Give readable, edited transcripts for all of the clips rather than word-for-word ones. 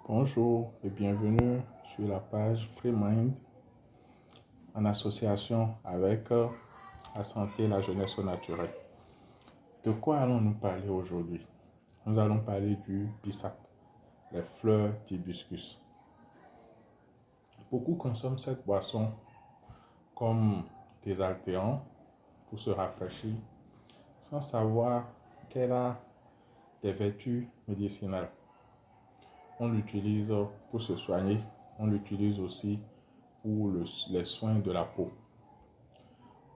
Bonjour et bienvenue sur la page FreeMind en association avec la santé et la jeunesse au naturel. De quoi allons-nous parler aujourd'hui? Nous allons parler du bissap, les fleurs d'hibiscus. Beaucoup consomment cette boisson comme désaltérant pour se rafraîchir sans savoir qu'elle a des vertus médicinales. On l'utilise pour se soigner, on l'utilise aussi pour les soins de la peau.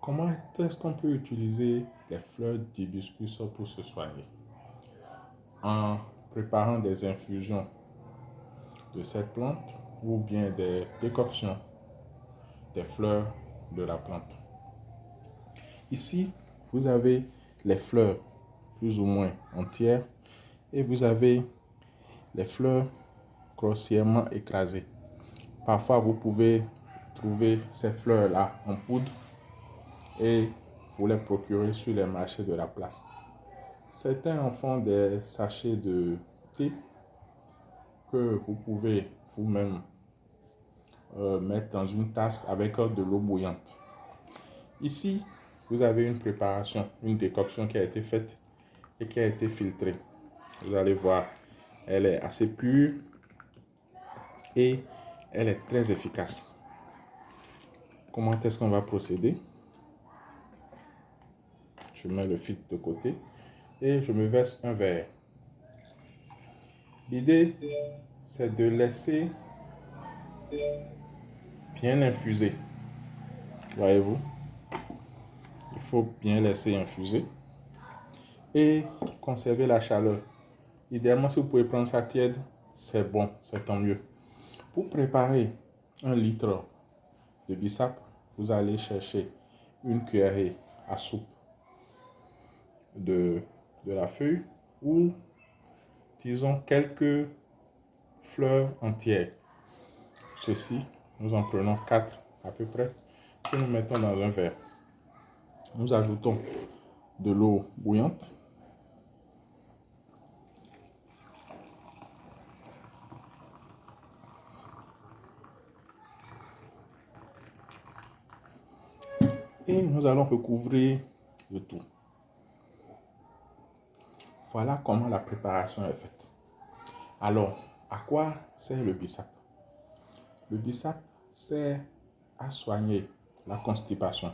Comment est-ce qu'on peut utiliser les fleurs d'hibiscus pour se soigner? En préparant des infusions de cette plante ou bien des décoctions des fleurs de la plante. Ici, vous avez les fleurs plus ou moins entières et vous avez les fleurs grossièrement écrasées. Parfois, vous pouvez trouver ces fleurs-là en poudre et vous les procurer sur les marchés de la place. Certains en font des sachets de thé que vous pouvez vous-même mettre dans une tasse avec de l'eau bouillante. Ici, vous avez une préparation, une décoction qui a été faite et qui a été filtrée. Vous allez voir, elle est assez pure et elle est très efficace. Comment est-ce qu'on va procéder? Je mets le filtre de côté et je me verse un verre. L'idée, c'est de laisser bien infuser. Voyez-vous? Il faut bien laisser infuser et conserver la chaleur. Idéalement, si vous pouvez prendre ça tiède, c'est bon, c'est tant mieux. Pour préparer 1 litre de bissap, vous allez chercher une cuillerée à soupe de la feuille ou disons quelques fleurs entières. Ceci, nous en prenons 4 à peu près que nous mettons dans un verre. Nous ajoutons de l'eau bouillante. Et nous allons recouvrir le tout. Voilà comment la préparation est faite. Alors, à quoi sert le bissap? Le bissap sert à soigner la constipation.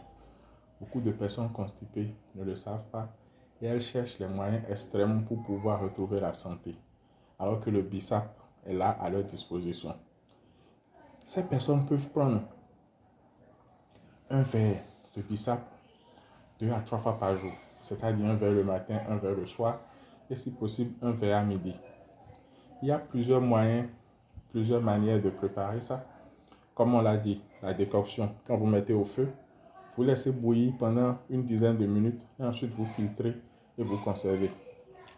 Beaucoup de personnes constipées ne le savent pas et elles cherchent les moyens extrêmes pour pouvoir retrouver la santé, alors que le bissap est là à leur disposition. Ces personnes peuvent prendre un verre de bissap 2 à 3 fois par jour, c'est-à-dire un verre le matin, un verre le soir et si possible un verre à midi. Il y a plusieurs moyens, plusieurs manières de préparer ça. Comme on l'a dit, la décoction, quand vous mettez au feu, vous laissez bouillir pendant une dizaine de minutes et ensuite vous filtrez et vous conservez.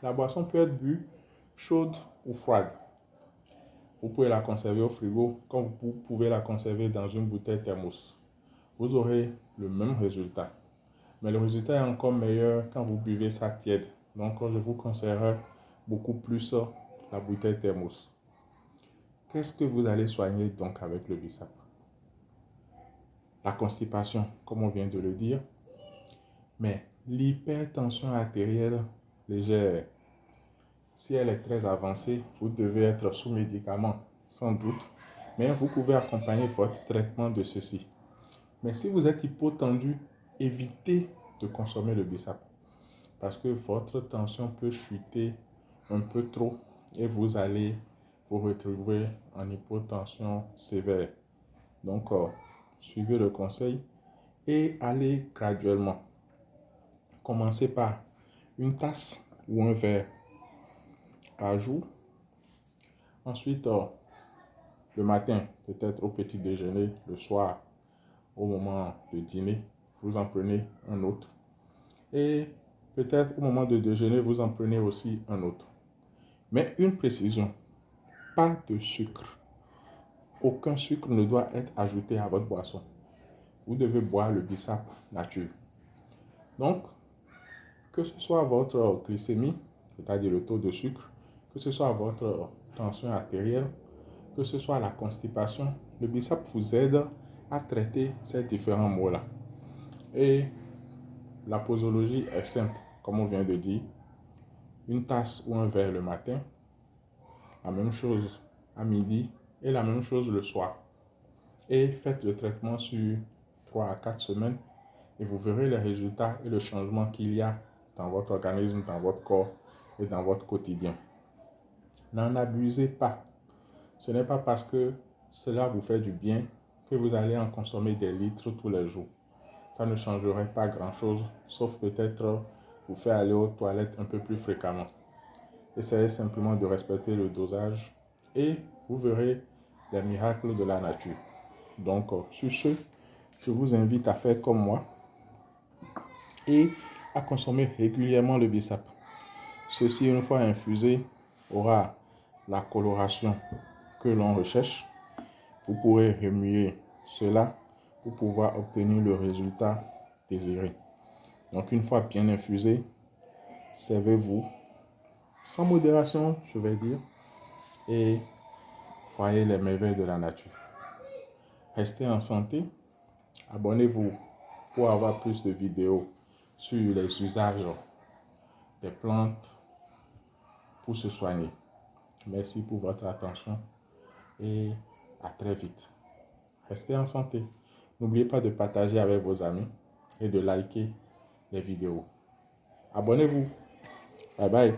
La boisson peut être bue chaude ou froide. Vous pouvez la conserver au frigo comme vous pouvez la conserver dans une bouteille thermos. Vous aurez le même résultat. Mais le résultat est encore meilleur quand vous buvez ça tiède. Donc je vous conseillerais beaucoup plus la bouteille thermos. Qu'est-ce que vous allez soigner donc avec le bissap? La constipation, comme on vient de le dire, mais l'hypertension artérielle légère, si elle est très avancée, vous devez être sous médicament, sans doute, mais vous pouvez accompagner votre traitement de ceci. Mais si vous êtes hypotendu, évitez de consommer le bissap parce que votre tension peut chuter un peu trop et vous allez vous retrouver en hypotension sévère. Donc, suivez le conseil et allez graduellement. Commencez par une tasse ou un verre par jour. Ensuite, le matin, peut-être au petit déjeuner, le soir, au moment de dîner, vous en prenez un autre. Et peut-être au moment de déjeuner, vous en prenez aussi un autre. Mais une précision, pas de sucre. Aucun sucre ne doit être ajouté à votre boisson. Vous devez boire le bissap nature. Donc, que ce soit votre glycémie, c'est-à-dire le taux de sucre, que ce soit votre tension artérielle que ce soit la constipation, le bissap vous aide à traiter ces différents maux-là. Et la posologie est simple, comme on vient de dire. Une tasse ou un verre le matin, la même chose à midi et la même chose le soir. Et faites le traitement sur 3 à 4 semaines et vous verrez les résultats et le changement qu'il y a dans votre organisme, dans votre corps et dans votre quotidien. N'en abusez pas. Ce n'est pas parce que cela vous fait du bien que vous allez en consommer des litres tous les jours. Ça ne changerait pas grand-chose, sauf peut-être vous faire aller aux toilettes un peu plus fréquemment. Essayez simplement de respecter le dosage et vous verrez les miracles de la nature. Donc, sur ce, je vous invite à faire comme moi et à consommer régulièrement le bissap. Ceci, une fois infusé, aura la coloration que l'on recherche. Vous pourrez remuer cela pour pouvoir obtenir le résultat désiré. Donc, une fois bien infusé, servez-vous sans modération, je vais dire, et voyez les merveilles de la nature. Restez en santé. Abonnez-vous pour avoir plus de vidéos sur les usages des plantes pour se soigner. Merci pour votre attention et à très vite. Restez en santé. N'oubliez pas de partager avec vos amis et de liker les vidéos. Abonnez-vous. Bye bye.